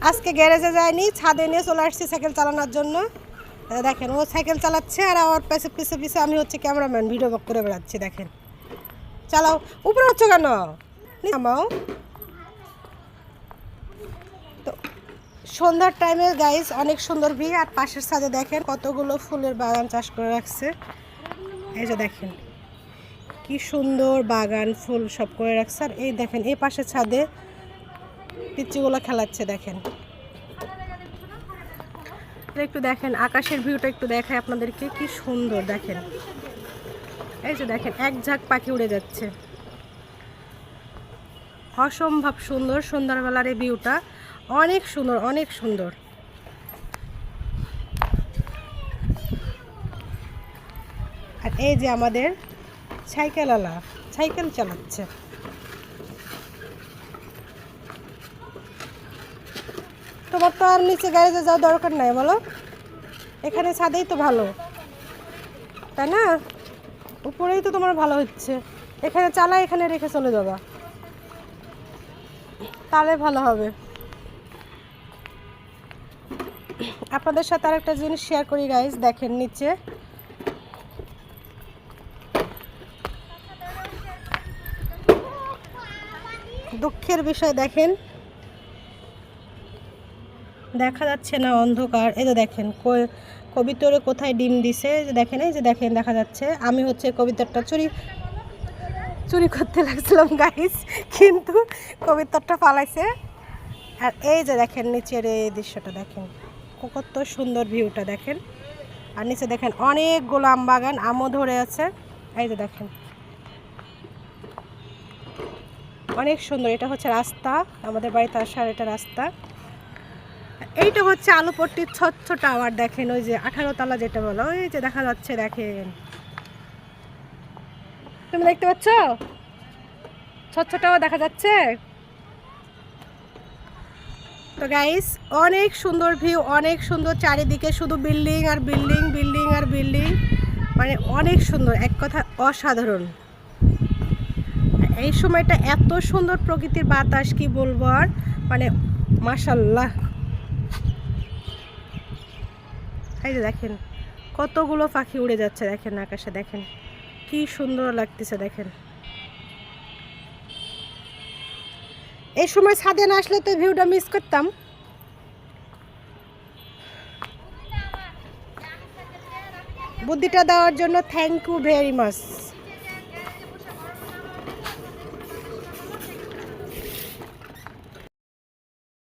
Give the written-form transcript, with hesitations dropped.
আজকে গ্যারেজে যায়নি, ছাদে নিয়ে চলে আসছি সাইকেল চালানোর জন্য। দেখেন ও সাইকেল চালাচ্ছে আর আমার পিছে পিছে পিছে আমি হচ্ছে ক্যামেরাম্যান, ভিডিও করে বেড়াচ্ছি। দেখেন চালাও, উপরে হচ্ছে কেন নামাও। তো সন্ধ্যার টাইমে গাইস অনেক সুন্দর ভিউ। আর পাশের ছাদে দেখেন কতগুলো ফুলের বাগান চাষ করে রাখছে। এই যে দেখেন কি সুন্দর বাগান, ফুল সব করে রাখছে। আর এই দেখেন এই পাশের ছাদে পিচ্চিগুলো খেলাচ্ছে। দেখেন একটু দেখেন আকাশের ভিউটা একটু দেখায় আপনাদেরকে, কি সুন্দর দেখেন। এই যে দেখেন এক ঝাঁক পাখি উড়ে যাচ্ছে, অসম্ভব সুন্দর। সন্ধ্যাবেলার এই ভিউটা অনেক সুন্দর, অনেক সুন্দর। আর এই যে আমাদের সাইকেলওয়ালা সাইকেল চালাচ্ছে। তোমার তো আর নিচে গ্যারেজে যাওয়ার দরকার নাই বলো, এখানে ছাদেই তো ভালো, তাই না? উপরেই তো তোমার ভালো হচ্ছে। এখানে চালা, এখানে রেখে চলে যাবা, তাহলে ভালো হবে। আপনাদের সাথে আরেকটা জিনিস শেয়ার করি গাইস, দেখেন নিচে দুঃখের বিষয় দেখেন, দেখা যাচ্ছে না, অন্ধকার। এই যে দেখেন কবিতরে কোথায় ডিম দিছে, যে দেখেন এই যে দেখেন দেখা যাচ্ছে। আমি হচ্ছে কবিতরটা চুরি করতে লাগছিলাম গাইস, কিন্তু কবিতরটা পালাইছে। আর এই যে দেখেন নিচের এই দৃশ্যটা দেখেন, কত সুন্দর ভিউটা দেখেন। আর নিচে দেখেন অনেকগুলো আম বাগান, আমও ধরে আছে। এই যে দেখেন অনেক সুন্দর। এটা হচ্ছে রাস্তা, আমাদের বাড়িতে আসার এটা রাস্তা। এইটা হচ্ছে আলুপট্টির স্বচ্ছ টাওয়ার। দেখেন ওই যে 18 তলা যেটা বলো, ওই যে দেখা যাচ্ছে। দেখেন তুমি দেখতে পাচ্ছ স্বচ্ছ টাওয়ার দেখা যাচ্ছে। তো গাইস অনেক সুন্দর ভিউ, অনেক সুন্দর। চারিদিকে শুধু বিল্ডিং আর বিল্ডিং, বিল্ডিং আর বিল্ডিং, মানে অনেক সুন্দর, এক কথা অসাধারণ। এই সময়টা এত সুন্দর প্রকৃতির বাতাস, কি বলবো আর, মানে মাশাআল্লাহ। এই যে দেখেন কতগুলো পাখি উড়ে যাচ্ছে, দেখেন আকাশে, দেখেন কি সুন্দর লাগতেছে। দেখেন এই সময় ছাদে না আসলে তো ভিউটা মিস করতাম। বুদ্ধিটা দেওয়ার জন্য থ্যাংক ইউ ভেরি মাচ।